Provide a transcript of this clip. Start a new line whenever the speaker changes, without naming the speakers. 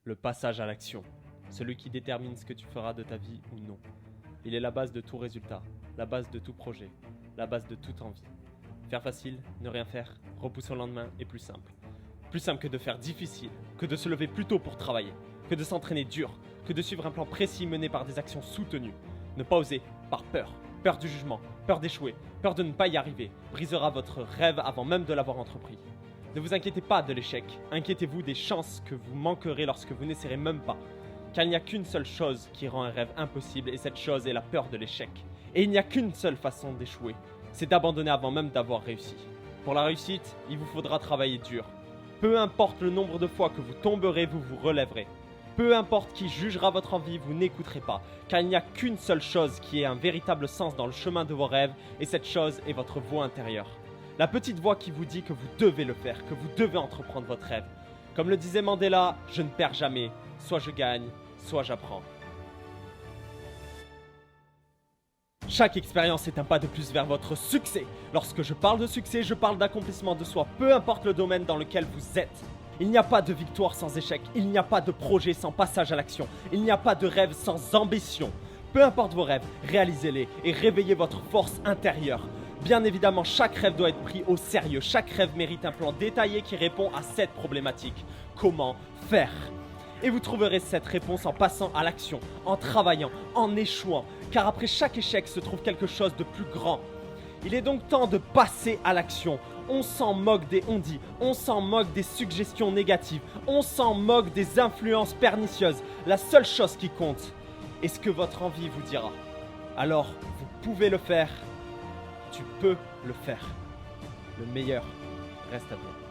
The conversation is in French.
Le passage à l'action, celui qui détermine ce que tu feras de ta vie ou non. Il est la base de tout résultat, la base de tout projet, la base de toute envie. Faire facile, ne rien faire, repousser au lendemain est plus simple. Plus simple que de faire difficile, que de se lever plus tôt pour travailler, que de s'entraîner dur, que de suivre un plan précis mené par des actions soutenues. Ne pas oser, par peur, peur du jugement, peur d'échouer, peur de ne pas y arriver, brisera votre rêve avant même de l'avoir entrepris. Ne vous inquiétez pas de l'échec, inquiétez-vous des chances que vous manquerez lorsque vous n'essaierez même pas. Car il n'y a qu'une seule chose qui rend un rêve impossible et cette chose est la peur de l'échec. Et il n'y a qu'une seule façon d'échouer, c'est d'abandonner avant même d'avoir réussi. Pour la réussite, il vous faudra travailler dur. Peu importe le nombre de fois que vous tomberez, vous vous relèverez. Peu importe qui jugera votre envie, vous n'écouterez pas, car il n'y a qu'une seule chose qui ait un véritable sens dans le chemin de vos rêves, et cette chose est votre voix intérieure. La petite voix qui vous dit que vous devez le faire, que vous devez entreprendre votre rêve. Comme le disait Mandela, je ne perds jamais, soit je gagne, soit j'apprends. Chaque expérience est un pas de plus vers votre succès. Lorsque je parle de succès, je parle d'accomplissement de soi, peu importe le domaine dans lequel vous êtes. Il n'y a pas de victoire sans échec, il n'y a pas de projet sans passage à l'action, il n'y a pas de rêve sans ambition. Peu importe vos rêves, réalisez-les et réveillez votre force intérieure. Bien évidemment, chaque rêve doit être pris au sérieux, chaque rêve mérite un plan détaillé qui répond à cette problématique. Comment faire ? Et vous trouverez cette réponse en passant à l'action, en travaillant, en échouant, car après chaque échec se trouve quelque chose de plus grand. Il est donc temps de passer à l'action. On s'en moque des on-dit, on s'en moque des suggestions négatives, on s'en moque des influences pernicieuses. La seule chose qui compte est ce que votre envie vous dira. Alors, vous pouvez le faire, tu peux le faire. Le meilleur reste à venir.